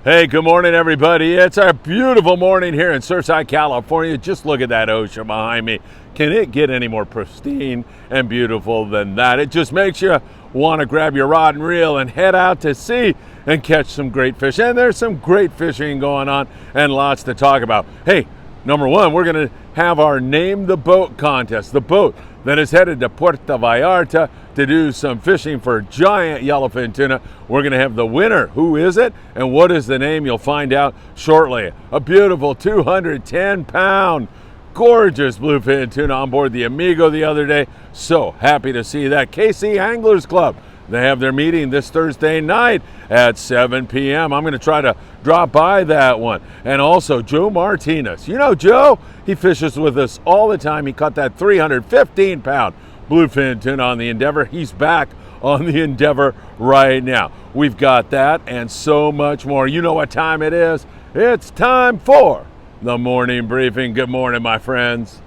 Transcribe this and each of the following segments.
Hey, good morning, everybody. It's a beautiful morning here in Surfside, California. Just look at that ocean behind me. Can it get any more pristine and beautiful than that? It just makes you want to grab your rod and reel and head out to sea and catch some great fish. And there's some great fishing going on and lots to talk about. Hey, number one, we're going to have our Name the Boat contest. The boat that is headed to Puerto Vallarta to do some fishing for giant yellowfin tuna. We're going to have the winner. Who is it and what is the name? You'll find out shortly. A beautiful 210-pound gorgeous bluefin tuna on board the Amigo the other day. So happy to see that. KC Anglers Club, they have their meeting this Thursday night at 7 p.m. I'm going to try to drop by that one. And also Joe Martinez. You know Joe? He fishes with us all the time. He caught that 315-pound bluefin tuna on the Endeavor. He's back on the Endeavor right now. We've got that and so much more. You know what time it is? It's time for the morning briefing. Good morning, my friends.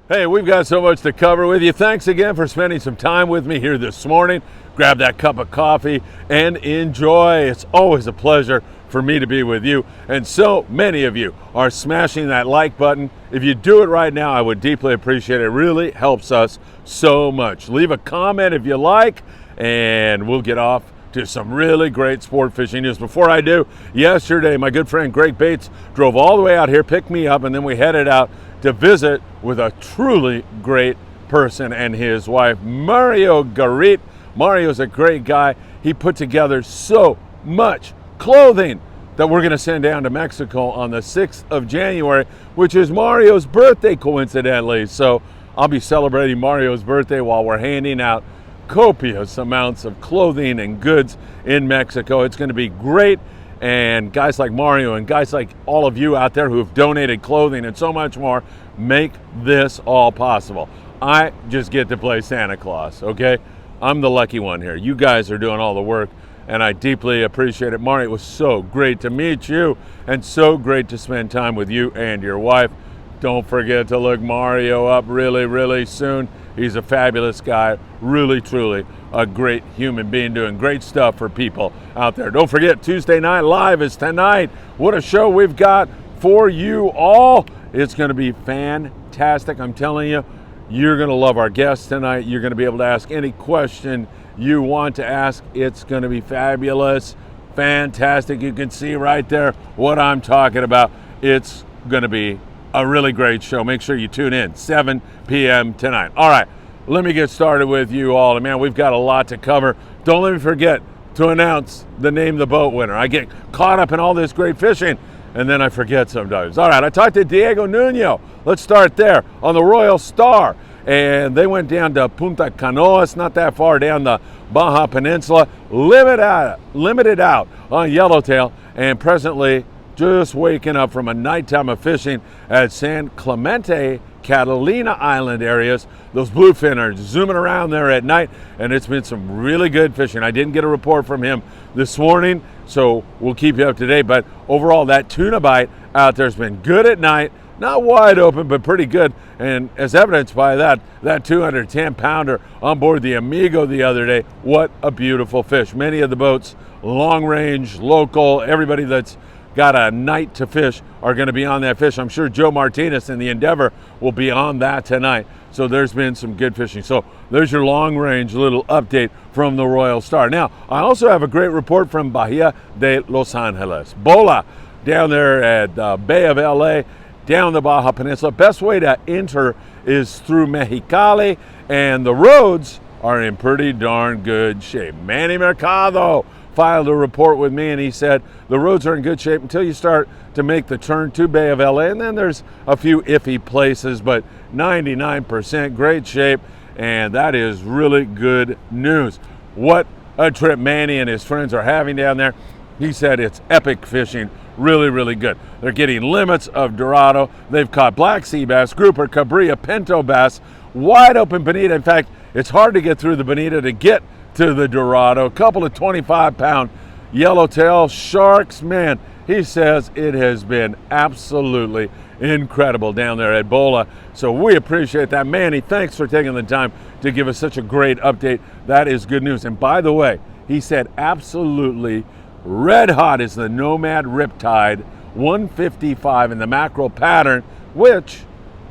Hey, we've got so much to cover with you. Thanks again for spending some time with me here this morning. Grab that cup of coffee and enjoy. It's always a pleasure for me to be with you. And so many of you are smashing that like button. If you do it right now, I would deeply appreciate it. It really helps us so much. Leave a comment if you like, and we'll get off to some really great sport fishing news. Before I do, yesterday, my good friend Greg Bates drove all the way out here, picked me up, and then we headed out to visit with a truly great person and his wife, Mario Garit. Mario's a great guy. He put together so much clothing that we're going to send down to Mexico on the 6th of January, which is Mario's birthday, coincidentally. So I'll be celebrating Mario's birthday while we're handing out copious amounts of clothing and goods in Mexico. It's going to be great. And guys like Mario and guys like all of you out there who have donated clothing and so much more make this all possible. I just get to play Santa Claus, okay? I'm the lucky one here. You guys are doing all the work, and I deeply appreciate it. Mario, it was so great to meet you and so great to spend time with you and your wife. Don't forget to look Mario up really, really soon. He's a fabulous guy, really, truly a great human being doing great stuff for people out there. Don't forget, Tuesday Night Live is tonight. What a show we've got for you all. It's going to be fantastic. I'm telling you, you're going to love our guests tonight. You're going to be able to ask any question you want to ask. It's going to be fabulous, fantastic. You can see right there what I'm talking about. It's going to be a really great show. Make sure you tune in, 7 p.m. tonight. All right, let me get started with you all. And man, we've got a lot to cover. Don't let me forget to announce the Name the Boat winner. I get caught up in all this great fishing, and then I forget sometimes. All right, I talked to Diego Nuno. Let's start there on the Royal Star. And they went down to Punta Canoas, not that far down the Baja Peninsula, limited out on yellowtail, and presently just waking up from a nighttime of fishing at San Clemente, Catalina Island areas. Those bluefin are zooming around there at night, and it's been some really good fishing. I didn't get a report from him this morning, so we'll keep you up to date. But overall, that tuna bite out there has been good at night. Not wide open, but pretty good. And as evidenced by that 210-pounder on board the Amigo the other day, what a beautiful fish. Many of the boats, long range, local, everybody that's got a night to fish are going to be on that fish. I'm sure Joe Martinez and the Endeavor will be on that tonight. So there's been some good fishing. So there's your long range little update from the Royal Star. Now, I also have a great report from Bahia de Los Angeles. Bola, down there at the Bay of LA, down the Baja Peninsula. Best way to enter is through Mexicali, and the roads are in pretty darn good shape. Manny Mercado filed a report with me, and he said the roads are in good shape until you start to make the turn to Bay of LA, and then there's a few iffy places, but 99% great shape, and that is really good news. What a trip Manny and his friends are having down there. He said it's epic fishing, really, really good. They're getting limits of Dorado. They've caught black sea bass, grouper, cabrilla, pinto bass, wide open bonita. In fact, it's hard to get through the bonita to get to the Dorado. A couple of 25-pound yellowtail sharks. Man, he says it has been absolutely incredible down there at Bola. So we appreciate that. Manny, thanks for taking the time to give us such a great update. That is good news. And by the way, he said absolutely red hot is the Nomad Riptide 155 in the mackerel pattern, which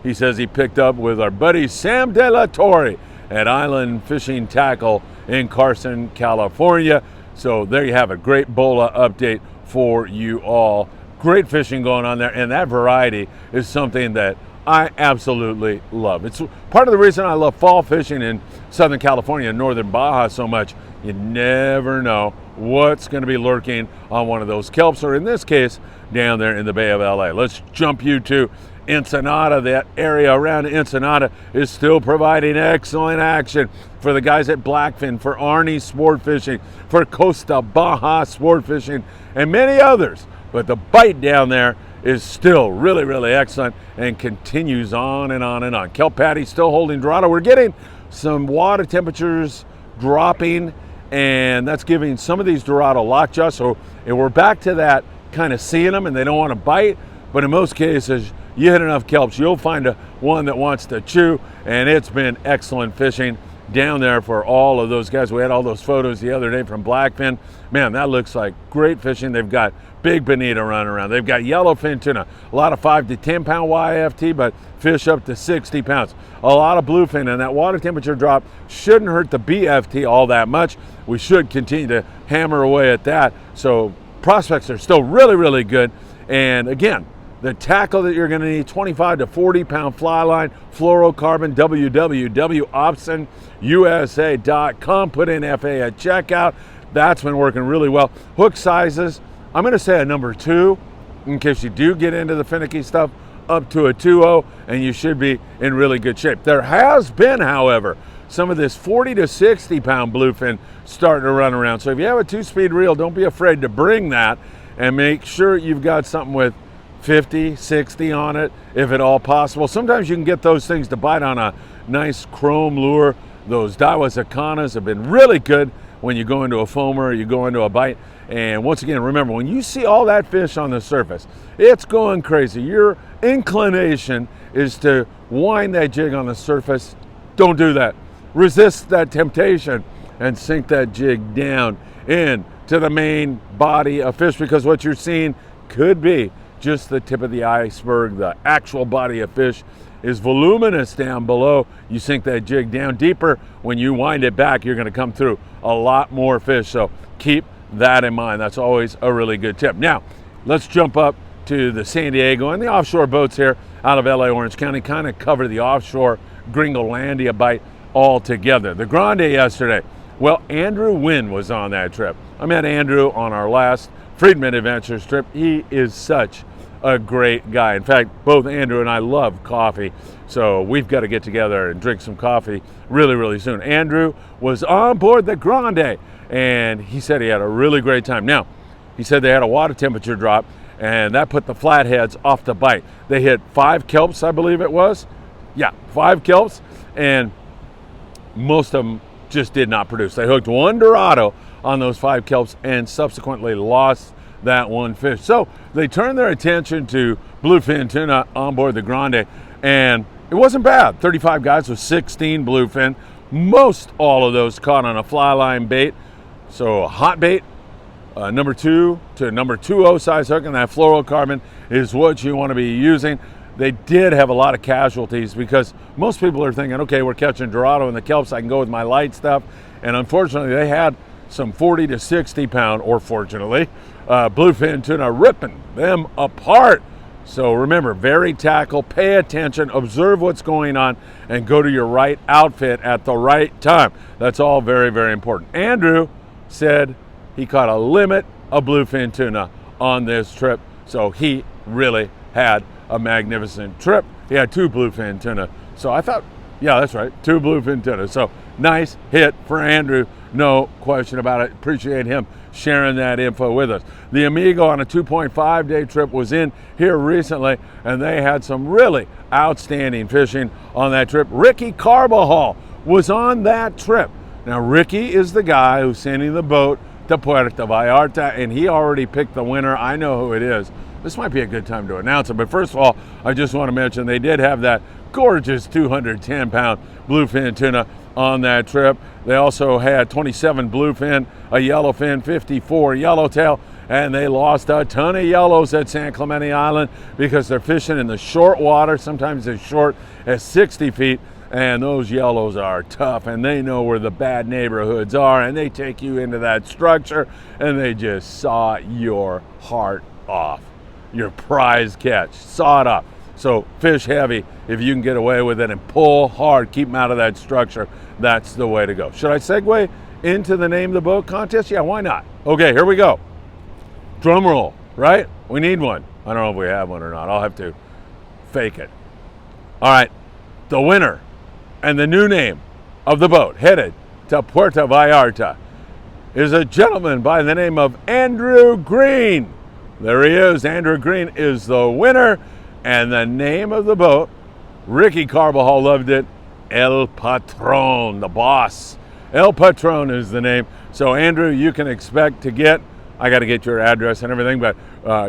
he says he picked up with our buddy Sam De La Torre at Island Fishing Tackle in Carson, California. So there you have it. Great Bola update for you all. Great fishing going on there, and that variety is something that I absolutely love. It's part of the reason I love fall fishing in Southern California and northern Baja so much. You never know what's going to be lurking on one of those kelps, or in this case, down there in the Bay of LA. Let's jump you to Ensenada. That area around Ensenada is still providing excellent action for the guys at Blackfin, for Arnie Sport Fishing, for Costa Baja Sport Fishing, and many others. But the bite down there is still really, really excellent and continues on and on and on. Kelp patty still holding Dorado. We're getting some water temperatures dropping, and that's giving some of these Dorado lockjaw. So and we're back to that kind of seeing them and they don't want to bite. But in most cases, you hit enough kelps, you'll find one that wants to chew, and it's been excellent fishing down there for all of those guys. We had all those photos the other day from Blackfin. Man, that looks like great fishing. They've got big bonita running around. They've got yellowfin tuna, a lot of 5 to 10 pound YFT, but fish up to 60 pounds. A lot of bluefin, and that water temperature drop shouldn't hurt the BFT all that much. We should continue to hammer away at that. So prospects are still really, really good. And again, the tackle that you're going to need, 25 to 40 pound fly line, fluorocarbon, www.opsonusa.com. Put in FA at checkout. That's been working really well. Hook sizes, I'm going to say a number 2 in case you do get into the finicky stuff, up to a 2.0, and you should be in really good shape. There has been, however, some of this 40 to 60 pound bluefin starting to run around. So if you have a 2-speed reel, don't be afraid to bring that, and make sure you've got something with 50, 60 on it, if at all possible. Sometimes you can get those things to bite on a nice chrome lure. Those Daiwa Zakanas have been really good when you go into a foamer or you go into a bite. And once again, remember, when you see all that fish on the surface, it's going crazy. Your inclination is to wind that jig on the surface. Don't do that. Resist that temptation and sink that jig down into the main body of fish, because what you're seeing could be just the tip of the iceberg. The actual body of fish is voluminous down below. You sink that jig down deeper. When you wind it back, you're going to come through a lot more fish. So keep that in mind. That's always a really good tip. Now, let's jump up to the San Diego and the offshore boats here out of LA, Orange County, kind of cover the offshore Gringolandia bite all together. The Grande yesterday, well, Andrew Wynn was on that trip. I met Andrew on our last Friedman Adventures trip. He is such a great guy. In fact, both Andrew and I love coffee, so we've got to get together and drink some coffee really, really soon. Andrew was on board the Grande, and he said he had a really great time. Now, he said they had a water temperature drop, and that put the flatheads off the bite. They hit 5 kelps, I believe it was. Yeah, 5 kelps, and most of them just did not produce. They hooked 1 Dorado on those 5 kelps and subsequently lost that 1 fish. So they turned their attention to bluefin tuna on board the Grande, and it wasn't bad. 35 guys with 16 bluefin. Most all of those caught on a fly line bait. So a hot bait, number 2 to number 2.0 size hook, and that fluorocarbon is what you want to be using. They did have a lot of casualties because most people are thinking, okay, we're catching Dorado in the kelps, I can go with my light stuff. And unfortunately, they had some 40 to 60 pound, or fortunately, bluefin tuna ripping them apart. So remember, vary tackle, pay attention, observe what's going on, and go to your right outfit at the right time. That's all very, very important. Andrew said he caught a limit of bluefin tuna on this trip, so he really had a magnificent trip. He had 2 bluefin tuna. So I thought, yeah, that's right, 2 bluefin tuna. So nice hit for Andrew No question about it. Appreciate him sharing that info with us. The Amigo on a 2.5-day trip was in here recently, and they had some really outstanding fishing on that trip. Ricky Carbajal was on that trip. Now, Ricky is the guy who's sending the boat to Puerto Vallarta, and he already picked the winner. I know who it is. This might be a good time to announce it, but first of all, I just want to mention they did have that gorgeous 210-pound bluefin tuna on that trip. They also had 27 bluefin, a yellowfin, 54 yellowtail, and they lost a ton of yellows at San Clemente Island because they're fishing in the short water, sometimes as short as 60 feet, and those yellows are tough, and they know where the bad neighborhoods are, and they take you into that structure, and they just saw your heart off. Your prize catch, saw it up. So fish heavy if you can get away with it, and pull hard, keep them out of that structure. That's the way to go. Should I segue into the name of the boat contest? Yeah, why not? Okay, here we go. Drum roll, right? We need one. I don't know if we have one or not. I'll have to fake it. All right, the winner and the new name of the boat headed to Puerto Vallarta is a gentleman by the name of Andrew Green. There he is. Andrew Green is the winner. And the name of the boat, Ricky Carbajal loved it, El Patron, the boss. El Patron is the name. So Andrew, you can expect to get, I got to get your address and everything, but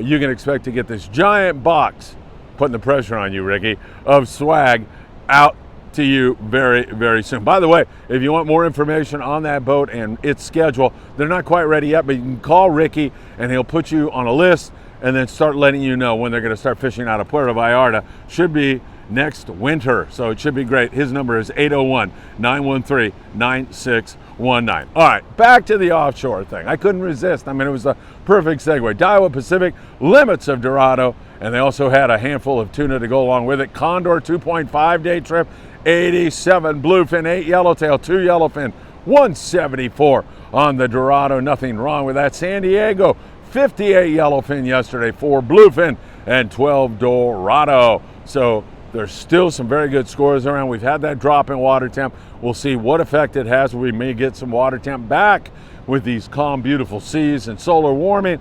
you can expect to get this giant box, putting the pressure on you, Ricky, of swag out to you very, very soon. By the way, if you want more information on that boat and its schedule, they're not quite ready yet, but you can call Ricky and he'll put you on a list and then start letting you know when they're going to start fishing out of Puerto Vallarta. Should be next winter, so it should be great. His number is 801-913-9619. All right, back to the offshore thing. I couldn't resist. I mean, it was a perfect segue. Daiwa Pacific, limits of Dorado, and they also had a handful of tuna to go along with it. Condor, 2.5-day trip, 87 bluefin, 8 yellowtail, 2 yellowfin, 174 on the Dorado. Nothing wrong with that. San Diego, 58 yellowfin yesterday, 4 bluefin, and 12 Dorado. So there's still some very good scores around. We've had that drop in water temp. We'll see what effect it has. We may get some water temp back with these calm, beautiful seas and solar warming.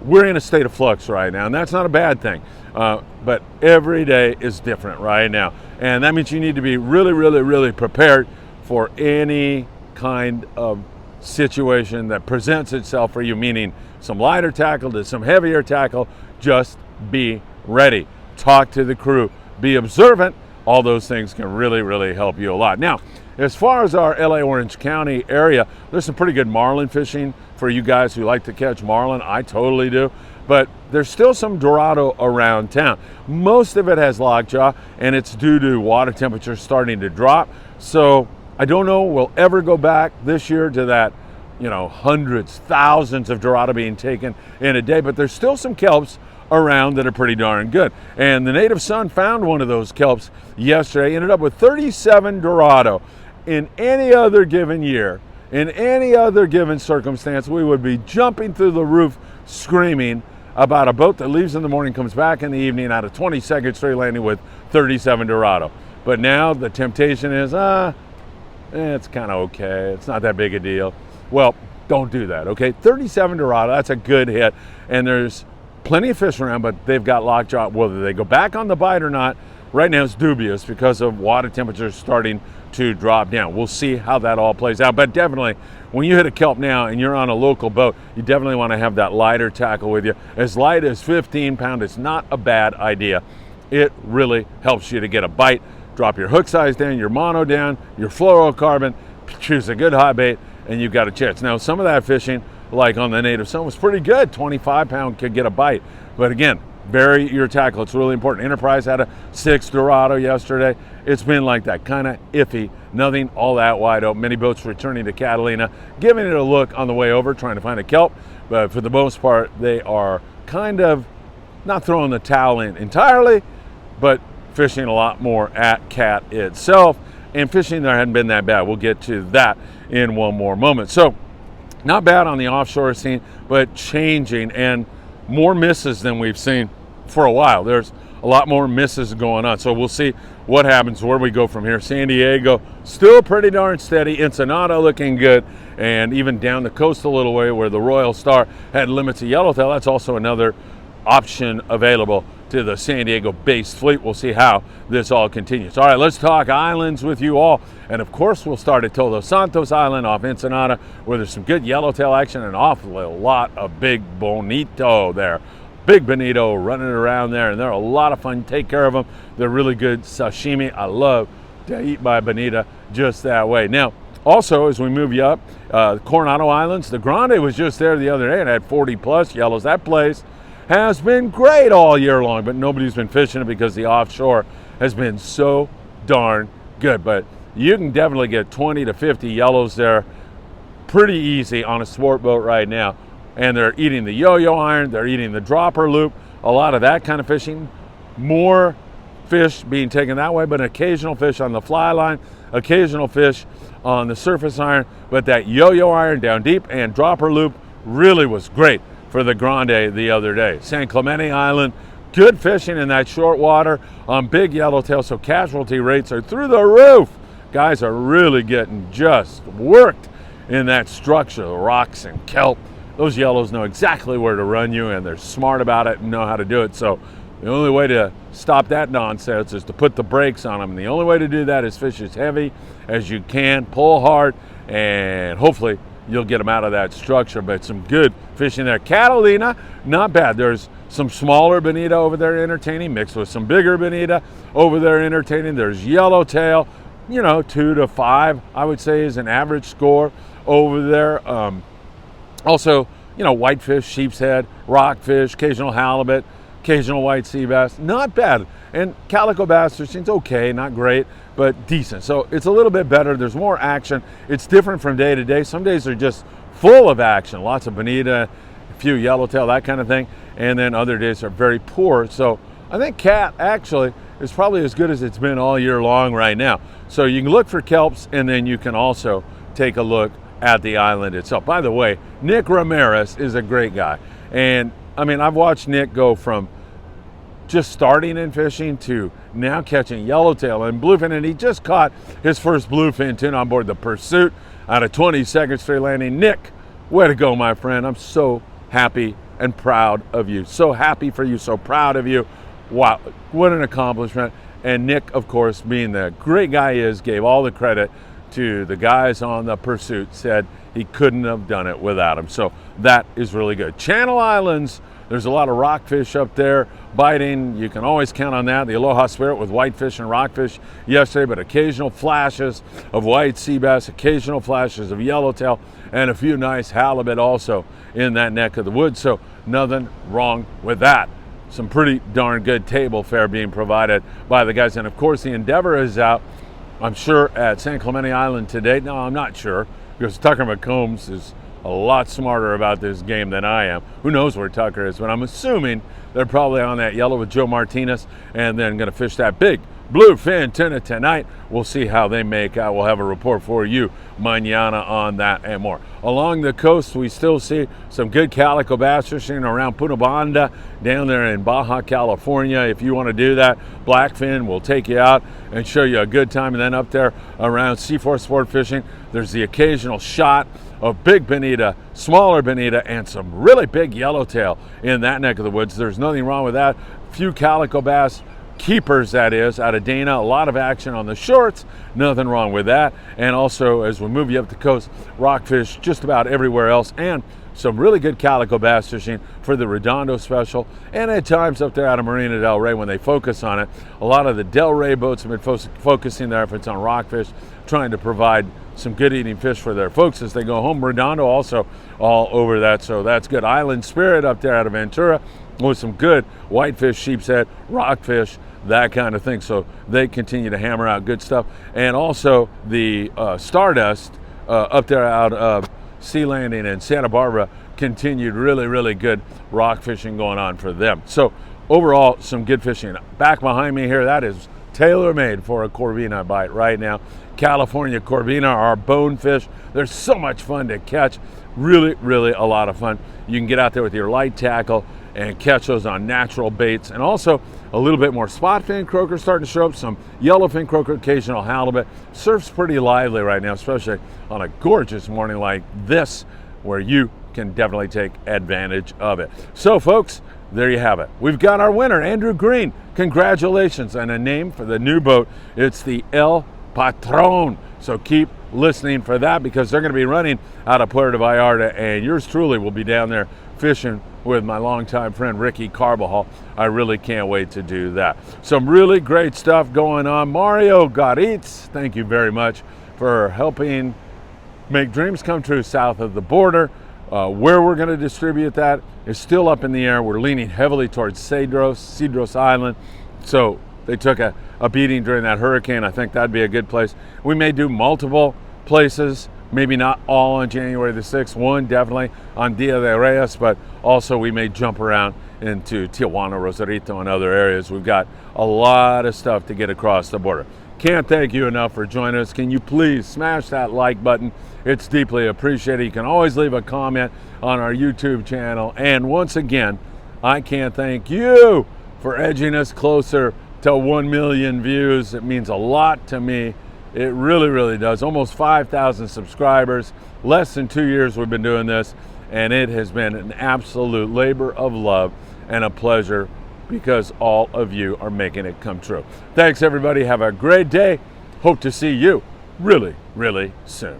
We're in a state of flux right now, and that's not a bad thing. But every day is different right now. And that means you need to be really, really, really prepared for any kind of situation that presents itself for you, meaning some lighter tackle to some heavier tackle. Just be ready. Talk to the crew. Be observant. All those things can really, really help you a lot. Now, as far as our LA Orange County area, there's some pretty good marlin fishing for you guys who like to catch marlin. I totally do. But there's still some Dorado around town. Most of it has lockjaw, and it's due to water temperatures starting to drop. So I don't know we'll ever go back this year to that, hundreds, thousands of Dorado being taken in a day, but there's still some kelps around that are pretty darn good. And the Native Son found one of those kelps yesterday, ended up with 37 Dorado. In any other given year, in any other given circumstance, we would be jumping through the roof screaming about a boat that leaves in the morning, comes back in the evening out of 22nd Street Landing with 37 Dorado. But now the temptation is, it's kind of okay. It's not that big a deal. Well, don't do that, okay? 37 Dorado, that's a good hit. And there's plenty of fish around, but they've got lockjaw. Whether they go back on the bite or not, right now it's dubious because of water temperatures starting to drop down. We'll see how that all plays out. But definitely, when you hit a kelp now and you're on a local boat, you definitely want to have that lighter tackle with you. As light as 15 pound, it's not a bad idea. It really helps you to get a bite. Drop your hook size down, your mono down, your fluorocarbon, choose a good hot bait, and you've got a chance. Now, some of that fishing, like on the Native Son, was pretty good. 25 pound could get a bite. But again, vary your tackle. It's really important. Enterprise had a 6 Dorado yesterday. It's been like that, kind of iffy. Nothing all that wide open. Many boats returning to Catalina, giving it a look on the way over, trying to find a kelp. But for the most part, they are kind of not throwing the towel in entirely, but fishing a lot more at Cat itself. And fishing there hadn't been that bad. We'll get to that in one more moment. So, not bad on the offshore scene, but changing and more misses than we've seen for a while. There's a lot more misses going on. So we'll see what happens, where we go from here. San Diego, still pretty darn steady. Ensenada looking good, and even down the coast a little way where the Royal Star had limits of yellowtail, that's also another option available to the San Diego-based fleet. We'll see how this all continues. All right, let's talk islands with you all. And of course, we'll start at Todos Santos Island off Ensenada, where there's some good yellowtail action and an awful lot of big bonito there. Big bonito running around there, and they're a lot of fun. Take care of them. They're really good sashimi. I love to eat my bonita just that way. Now, also, as we move you up, Coronado Islands, the Grande was just there the other day and had 40 plus yellows. That place has been great all year long, but nobody's been fishing it because the offshore has been so darn good. But you can definitely get 20 to 50 yellows there pretty easy on a sport boat right now. And they're eating the yo-yo iron, they're eating the dropper loop, a lot of that kind of fishing. More fish being taken that way, but an occasional fish on the fly line, occasional fish on the surface iron, but that yo-yo iron down deep and dropper loop really was great for the Grande the other day. San Clemente Island, good fishing in that short water on big yellowtail, so casualty rates are through the roof. Guys are really getting just worked in that structure, the rocks and kelp. Those yellows know exactly where to run you, and they're smart about it and know how to do it. So the only way to stop that nonsense is to put the brakes on them. And the only way to do that is fish as heavy as you can, pull hard, and hopefully you'll get them out of that structure. But some good fishing there. Catalina, not bad. There's some smaller bonita over there entertaining, mixed with some bigger bonita over there entertaining. There's yellowtail, 2 to 5, I would say, is an average score over there. Also, whitefish, sheep's head, rockfish, occasional halibut, occasional white sea bass, not bad. And calico bass fishing's okay, not great, but decent. So it's a little bit better. There's more action. It's different from day to day. Some days are just full of action, lots of bonita, a few yellowtail, that kind of thing. And then other days are very poor. So I think cat actually is probably as good as it's been all year long right now. So you can look for kelps, and then you can also take a look at the island itself. By the way, Nick Ramirez is a great guy. And I've watched Nick go from just starting in fishing to now catching yellowtail and bluefin, and he just caught his first bluefin tuna on board the Pursuit out of 22nd Street Landing. Nick, way to go, my friend. I'm so happy and proud of you. So happy for you, so proud of you. Wow, what an accomplishment. And Nick, of course, being the great guy he is, gave all the credit to the guys on the Pursuit, said he couldn't have done it without him. So that is really good. Channel Islands, there's a lot of rockfish up there biting. You can always count on that. The Aloha Spirit with whitefish and rockfish yesterday, but occasional flashes of white sea bass, occasional flashes of yellowtail, and a few nice halibut also in that neck of the woods. So nothing wrong with that. Some pretty darn good table fare being provided by the guys. And of course, the Endeavor is out, I'm sure, at San Clemente Island today. No, I'm not sure, because Tucker McCombs is a lot smarter about this game than I am. Who knows where Tucker is, but I'm assuming they're probably on that yellow with Joe Martinez, and then going to fish that big bluefin tuna tonight. We'll see how they make out. We'll have a report for you mañana on that and more. Along the coast, we still see some good calico bass fishing around Punta Banda down there in Baja California. If you want to do that, Blackfin will take you out and show you a good time. And then up there around C4 Sport Fishing, there's the occasional shot of big bonita, smaller bonita, and some really big yellowtail in that neck of the woods. There's nothing wrong with that. Few calico bass keepers, that is, out of Dana. A lot of action on the shorts, nothing wrong with that. And also, as we move you up the coast, rockfish just about everywhere else, and some really good calico bass fishing for the Redondo Special. And at times up there out of Marina Del Rey, when they focus on it, a lot of the Del Rey boats have been focusing their efforts on rockfish, trying to provide some good eating fish for their folks as they go home. Redondo also all over that, so that's good. Island Spirit up there out of Ventura with some good whitefish, sheep's head, rockfish, that kind of thing. So they continue to hammer out good stuff. And also the Stardust up there out of Sea Landing and Santa Barbara continued really, really good rock fishing going on for them. So overall, some good fishing. Back behind me here, that is tailor-made for a Corvina bite right now. California Corvina, our bonefish. They're so much fun to catch. Really, really a lot of fun. You can get out there with your light tackle and catch those on natural baits. And also a little bit more spot fin croaker starting to show up, some yellowfin croaker, occasional halibut. Surf's pretty lively right now, especially on a gorgeous morning like this, where you can definitely take advantage of it. So folks, there you have it. We've got our winner, Andrew Green. Congratulations, and a name for the new boat. It's the El Patron. So keep listening for that, because they're going to be running out of Puerto Vallarta, and yours truly will be down there fishing with my longtime friend Ricky Carbajal. I really can't wait to do that. Some really great stuff going on. Mario Garitz, thank you very much for helping make dreams come true south of the border. Where we're going to distribute that is still up in the air. We're leaning heavily towards Cedros Island. So they took a beating during that hurricane. I think that'd be a good place. We may do multiple places, maybe not all on January the 6th. One definitely on Dia de Reyes, but also we may jump around into Tijuana, Rosarito, and other areas. We've got a lot of stuff to get across the border. Can't thank you enough for joining us. Can you please smash that like button? It's deeply appreciated. You can always leave a comment on our YouTube channel. And once again, I can't thank you for edging us closer to 1 million views. It means a lot to me. It really, really does. Almost 5,000 subscribers. Less than 2 years we've been doing this, and it has been an absolute labor of love and a pleasure, because all of you are making it come true. Thanks, everybody. Have a great day. Hope to see you really, really soon.